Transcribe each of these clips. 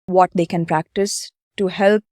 what they can practice to help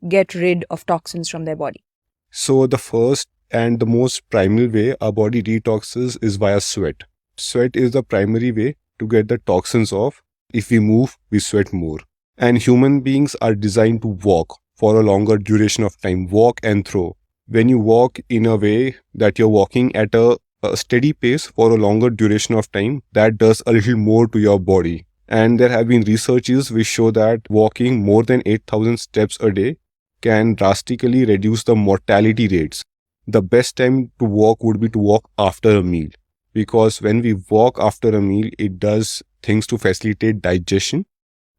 get rid of toxins from their body? So the first and the most primal way our body detoxes is via sweat. Sweat is the primary way to get the toxins off. If we move, we sweat more. And human beings are designed to walk for a longer duration of time, walk and throw. When you walk in a way that you're walking at a steady pace for a longer duration of time, that does a little more to your body. And there have been researches which show that walking more than 8,000 steps a day can drastically reduce the mortality rates. The best time to walk would be to walk after a meal, because when we walk after a meal, it does things to facilitate digestion,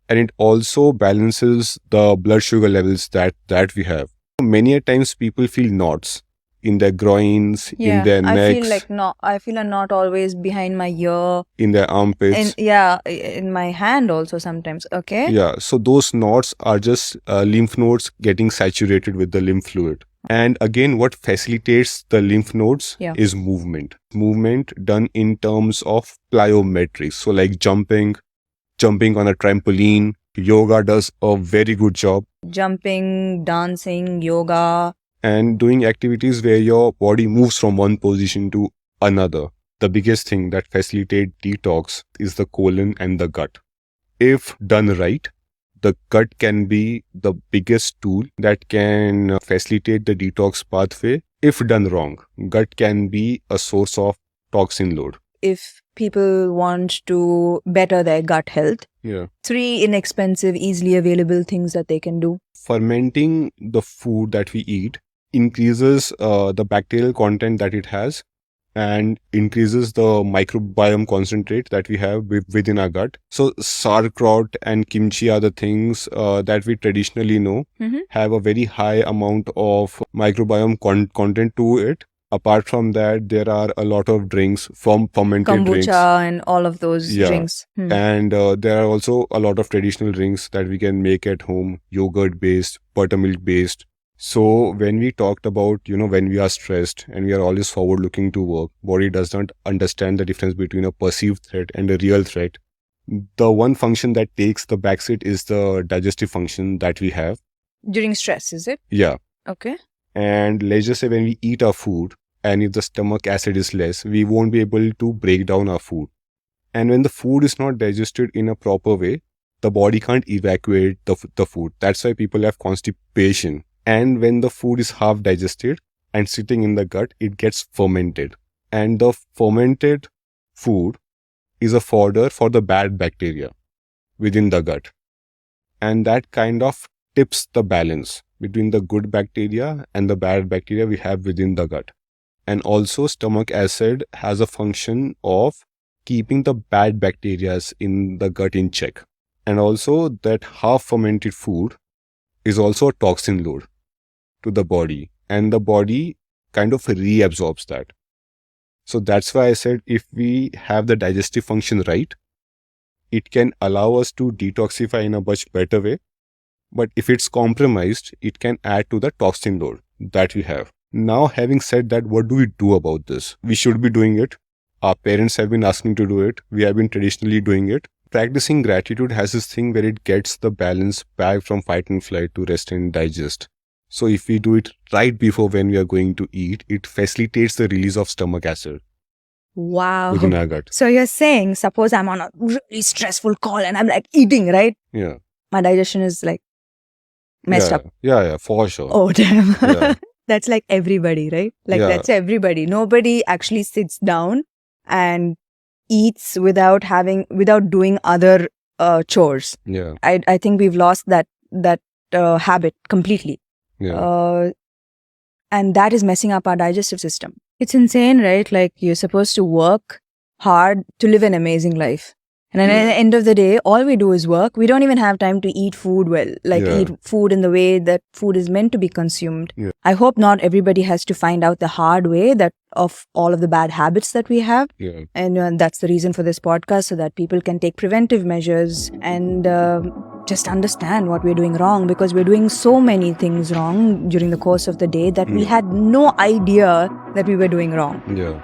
and it also balances the blood sugar levels that we have. Many a times people feel knots in their groins, in their necks. I feel a knot always behind my ear, in their armpits. In my hand also sometimes. Okay. Yeah, so those knots are just lymph nodes getting saturated with the lymph fluid. And again, what facilitates the lymph nodes is movement. Movement done in terms of plyometrics. So like jumping on a trampoline. Yoga does a very good job. Jumping, dancing, yoga. And doing activities where your body moves from one position to another. The biggest thing that facilitates detox is the colon and the gut. If done right, the gut can be the biggest tool that can facilitate the detox pathway. If done wrong, gut can be a source of toxin load. If people want to better their gut health, 3 inexpensive, easily available things that they can do. Fermenting the food that we eat increases the bacterial content that it has and increases the microbiome concentrate that we have within our gut. So sauerkraut and kimchi are the things that we traditionally know have a very high amount of microbiome content to it. Apart from that, there are a lot of drinks from fermented drinks. Kombucha and all of those drinks. And there are also a lot of traditional drinks that we can make at home, yogurt-based, buttermilk-based. So when we talked about, when we are stressed and we are always forward-looking to work, body does not understand the difference between a perceived threat and a real threat. The one function that takes the backseat is the digestive function that we have. During stress, is it? Yeah. Okay. And let's just say when we eat our food, and if the stomach acid is less, we won't be able to break down our food. And when the food is not digested in a proper way, the body can't evacuate the food. That's why people have constipation. And when the food is half digested and sitting in the gut, it gets fermented. And the fermented food is a fodder for the bad bacteria within the gut. And that kind of tips the balance between the good bacteria and the bad bacteria we have within the gut. And also stomach acid has a function of keeping the bad bacteria in the gut in check. And also that half fermented food is also a toxin load to the body, and the body kind of reabsorbs that. So that's why I said if we have the digestive function right, it can allow us to detoxify in a much better way. But if it's compromised, it can add to the toxin load that we have. Now, having said that, what do we do about this? We should be doing it. Our parents have been asking to do it. We have been traditionally doing it. Practicing gratitude has this thing where it gets the balance back from fight and flight to rest and digest. So if we do it right before when we are going to eat, it facilitates the release of stomach acid. Wow. Within our gut. So you're saying, suppose I'm on a really stressful call and I'm like eating, right? Yeah. My digestion is like messed up. Yeah, for sure. Oh, damn. Yeah. That's like everybody, right? That's everybody. Nobody actually sits down and eats without doing other chores. Yeah. I think we've lost that habit completely. Yeah. And that is messing up our digestive system. It's insane, right? Like you're supposed to work hard to live an amazing life. And then at the end of the day, all we do is work. We don't even have time to eat food well, eat food in the way that food is meant to be consumed. Yeah. I hope not everybody has to find out the hard way that of all of the bad habits that we have. Yeah. And that's the reason for this podcast, so that people can take preventive measures and just understand what we're doing wrong, because we're doing so many things wrong during the course of the day that we had no idea that we were doing wrong. Yeah.